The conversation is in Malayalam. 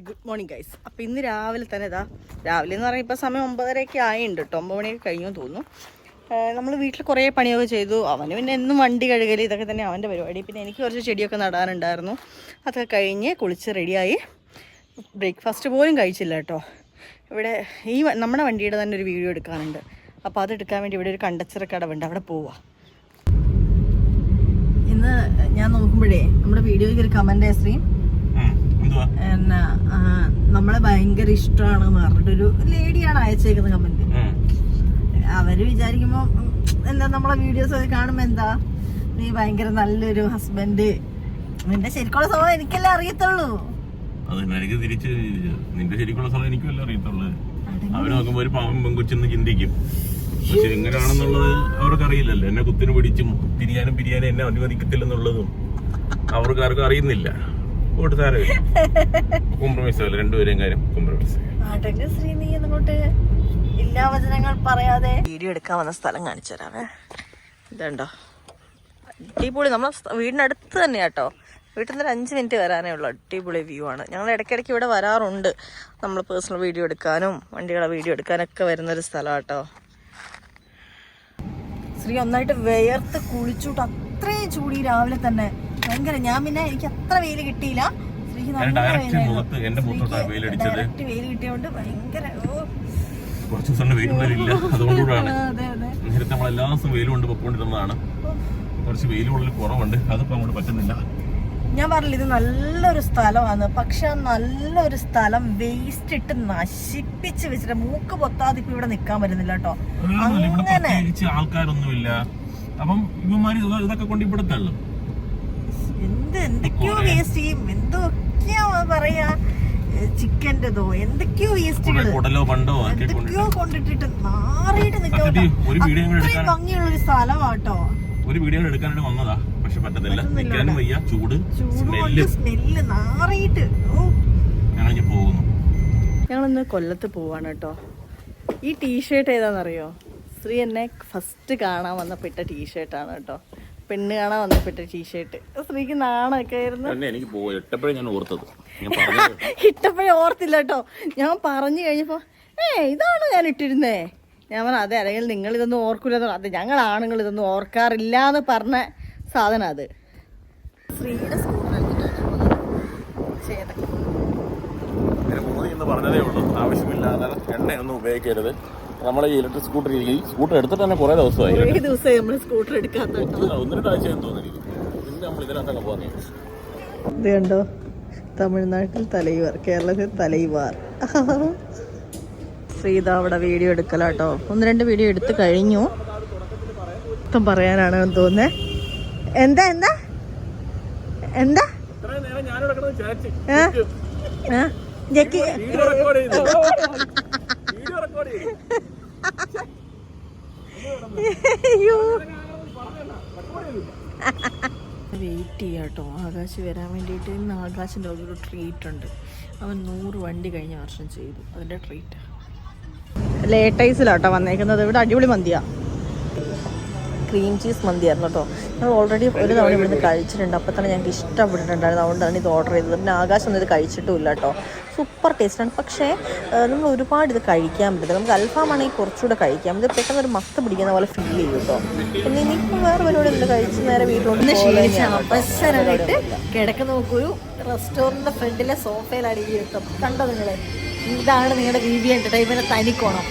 Good morning guys. അപ്പോൾ ഇന്ന് രാവിലെ തന്നെ രാവിലെ എന്ന് പറയുമ്പോൾ ഇപ്പോൾ സമയം 9:30 ആയിട്ടുണ്ട് കേട്ടോ. 9 മണിയൊക്കെ കഴിഞ്ഞു തോന്നുന്നു. നമ്മൾ വീട്ടിൽ കുറേ പണിയൊക്കെ ചെയ്തു. അവന് പിന്നെ എന്നും വണ്ടി കഴുകൽ ഇതൊക്കെ തന്നെ അവൻ്റെ പരിപാടി. പിന്നെ എനിക്ക് കുറച്ച് ചെടിയൊക്കെ നടാനുണ്ടായിരുന്നു. അതൊക്കെ കഴിഞ്ഞ് കുളിച്ച് റെഡിയായി. ബ്രേക്ക്ഫാസ്റ്റ് പോലും കഴിച്ചില്ല കേട്ടോ. ഇവിടെ നമ്മുടെ വണ്ടിയുടെ തന്നെ ഒരു വീഡിയോ എടുക്കാനുണ്ട്. അപ്പോൾ അതെടുക്കാൻ വേണ്ടി ഇവിടെ ഒരു കണ്ടച്ചിറ കടവുണ്ട്, അവിടെ പോവാ. ഇന്ന് ഞാൻ നോക്കുമ്പോഴേ നമ്മുടെ വീഡിയോയ്ക്ക് ഒരു കമൻറ്റ് ശ്രീ എന്നാ നമ്മളെ ഭയങ്കര ഇഷ്ടമാണെന്ന് പറഞ്ഞിട്ടൊരു ലേഡിയാണ് അയച്ചേക്കുന്ന കമന്റ്. അവര് വിചാരിക്കുമ്പോ എന്താ നമ്മളെ വീഡിയോസ് ഒക്കെ കാണുമ്പോ എന്താ നീ ഭയങ്കര നല്ലൊരു ഹസ്ബൻഡ്, നിന്റെ ശരിക്കുള്ള സ്വഭാവം എനിക്കല്ലേ അറിയത്തുള്ളൂ. എനിക്ക് തിരിച്ച് നിന്റെ ശരിക്കുള്ള സ്വഭാവം എനിക്കല്ലേ അറിയത്തുള്ളൂ. അവര് നോക്കുമ്പോ ഒരു പാവം പെങ്കൊച്ചെന്ന് ചിന്തിക്കും. പക്ഷെ എങ്ങനെയാണെന്നുള്ളത് അവർക്ക് അറിയില്ലല്ലോ. എന്നെ കുത്തിന് പിടിച്ചും പിരിയാനും എന്നെ അനുവദിക്കത്തില്ലെന്നുള്ളതും അവർക്കാർക്കും അറിയുന്നില്ല. കോംപ്രമൈസ് ആവില്ല, രണ്ടുപേരെയും കാര്യം കോംപ്രമൈസ്. ഇല്ലാവചനങ്ങൾ പറയാതെ വീഡിയോ എടുക്കാൻ വന്ന സ്ഥലം കാണിച്ചു തരാവേ. ഇതുണ്ടോ, അടിപൊളി. നമ്മളെ വീടിനടുത്ത് തന്നെയാട്ടോ. വീട്ടിൽ നിന്ന് 5 മിനിറ്റ് വരാനേ ഉള്ളൂ. അടിപൊളി വ്യൂ ആണ്. ഞങ്ങൾ ഇടയ്ക്കിടയ്ക്ക് ഇവിടെ വരാറുണ്ട്. നമ്മൾ പേഴ്സണൽ വീഡിയോ എടുക്കാനും വണ്ടികളെ വീഡിയോ എടുക്കാനൊക്കെ വരുന്നൊരു സ്ഥലമാട്ടോ. ശ്രീ ഒന്നായിട്ട് വിയർത്ത് കുളിച്ചുട്ട് അത്രയും ചൂടി രാവിലെ തന്നെ ഭയങ്കര. ഞാൻ പിന്നെ എനിക്ക് അത്ര വെയിൽ കിട്ടിയില്ല. ശ്രീക്ക് നല്ല വെയിൽ കിട്ടിയോണ്ട് ഭയങ്കര കുറച്ച് ദിവസം വെയിലില്ല. അതുകൊണ്ടാണ് നേരത്തെ നമ്മളെല്ലാ ദിവസവും വെയിൽ കൊണ്ട് പൊക്കോണ്ടിരുന്നതാണ്. കുറച്ച് വെയിൽ കൂടുതൽ കുറവുണ്ട്, അതിപ്പോ അങ്ങോട്ട് പറ്റുന്നില്ല. ഞാൻ പറഞ്ഞില്ല ഇത് നല്ലൊരു സ്ഥലമാണ്. പക്ഷെ നല്ലൊരു സ്ഥലം വേസ്റ്റ് ഇട്ട് നശിപ്പിച്ച് വെച്ചിട്ട് മൂക്ക് പൊത്താതെ ഇപ്പൊ ഇവിടെ നിക്കാൻ പറ്റുന്നില്ല കേട്ടോ. അങ്ങനെ ആൾക്കാരൊന്നുമില്ല. അപ്പം ഇവന്മാര് ഇതൊക്കെ കൊണ്ട് ഇവിടെ തള്ളും. എന്തൊക്കെയോ വേസ്റ്റ് ചെയ്യും, എന്തൊക്കെയാ പറയാ, ചിക്കൻ്റെതോ എന്തൊക്കെയോ വേസ്റ്റുകൾ എന്തൊക്കെയോ കൊണ്ടിട്ടിട്ട് നാറിയിട്ട് നിൽക്കട്ടെ. അത്രയും ഭംഗിയുള്ളൊരു സ്ഥലമാട്ടോ. ഒരു വീഡിയോ എടുക്കാനായിട്ട് വന്നതാ, പക്ഷെ പറ്റത്തില്ല. നിൽക്കാനും വയ്യ, ചൂട് സ്മെല്ല് നാറിയിട്ട്. ഞങ്ങൾ പോകുന്നു. ഞങ്ങളിന്ന് കൊല്ലത്ത് പോവാണ് കേട്ടോ. ഈ ടീഷർട്ട് ഏതാണെന്നറിയോ? ശ്രീ എന്നെ ഫസ്റ്റ് കാണാൻ വന്നപ്പോ ഇട്ട ടീഷർട്ടാണ് കേട്ടോ. പെണ്ണ് കാണാൻ വന്നപ്പെട്ട ടീഷർട്ട്. സ്ത്രീക്ക് നാണൊക്കെ ആയിരുന്നു. ഇട്ടപ്പോഴേ ഓർത്തില്ല കേട്ടോ. ഞാൻ പറഞ്ഞു കഴിഞ്ഞപ്പോ ഇതാണ് ഞാൻ ഇട്ടിരുന്നേ. ഞാൻ പറഞ്ഞു അതെ, അല്ലെങ്കിൽ നിങ്ങൾ ഇതൊന്നും ഓർക്കൂലെന്ന്. അതെ, ഞങ്ങൾ ആണുങ്ങൾ ഇതൊന്നും ഓർക്കാറില്ല എന്ന് പറഞ്ഞ സാധനം അത്. സ്ത്രീയുടെ പറഞ്ഞതേ ഉള്ളൂ, ആവശ്യമില്ലാതെ എണ്ണയൊന്നും ഉപയോഗിക്കരുത്. നമ്മളെ ഈ ഇലക്ട്രിക് സ്കൂട്ടർ എടുത്തിട്ട് തന്നെ കുറെ ദിവസമായി നമ്മൾ സ്കൂട്ടർ എടുക്കാത്ത 1-2 ആഴ്ചയെന്ന് തോന്നിയിരിക്കും. പിന്നെ നമ്മൾ ഇതിനകത്തൊക്കെ പോകുന്നത് ഇത് കണ്ടോ. തമിഴ്നാട്ടിൽ തലൈവാർ, കേരളത്തിൽ തലൈവാർ. ശ്രീത അവിടെ വീഡിയോ എടുക്കലാട്ടോ. 1-2 വീഡിയോ എടുത്ത് കഴിഞ്ഞു. മൊത്തം പറയാനാണ് തോന്നുന്നേ. എന്താ എന്താ എന്താ വെയിറ്റ് ചെയ്യാട്ടോ ആകാശ് വരാൻ വേണ്ടിയിട്ട്. ഇന്ന് ആകാശിൻ്റെ ഒരു ട്രീറ്റ് ഉണ്ട്. അവൻ 100 വണ്ടി കഴിഞ്ഞ വർഷം ചെയ്തു, അതിൻ്റെ ട്രീറ്റ്. ലേറ്റൈസിലാട്ടോ വന്നേക്കുന്നത്. ഇവിടെ അടിപൊളി മന്തിയാ, ക്രീം ചീസ് മന്തിയായിരുന്നു കേട്ടോ. ഞങ്ങൾ ഓൾറെഡി ഒരു തവണ ഇവിടുന്ന് കഴിച്ചിട്ടുണ്ട്. അപ്പോൾ തന്നെ ഞങ്ങൾക്ക് ഇഷ്ടപ്പെട്ടിട്ടുണ്ടായിരുന്നു. അതുകൊണ്ടാണ് ഇത് ഓർഡർ ചെയ്തത്. പിന്നെ ആകാശമൊന്നും ഇത് കഴിച്ചിട്ടുമില്ല കേട്ടോ. സൂപ്പർ ടേസ്റ്റാണ്. പക്ഷേ നമ്മൾ ഒരുപാട് ഇത് കഴിക്കാൻ പറ്റില്ല. നമുക്ക് അൽഫാമാണെങ്കിൽ കുറച്ചുകൂടെ കഴിക്കാം. ഇത് പെട്ടെന്ന് ഒരു മത്ത് പിടിക്കുന്ന പോലെ ഫീൽ ചെയ്യും കേട്ടോ. പിന്നെ ഇനിയിപ്പോൾ വേറെ പരിപാടി ഇല്ല, കഴിച്ച് നേരെ വീട്ടിലോട്ട് അവസരമായിട്ട് കിടക്കുന്ന നോക്കൊരു റെസ്റ്റോറൻറ്റിൻ്റെ ഫ്രണ്ടിലെ സോഫയിലാണ് ഈ കേട്ടോ. കണ്ടോ നിങ്ങൾ? ഇതാണ് നിങ്ങളുടെ VV എൻ്റർടൈൻമെൻറ്റ് തനിക്കോണം.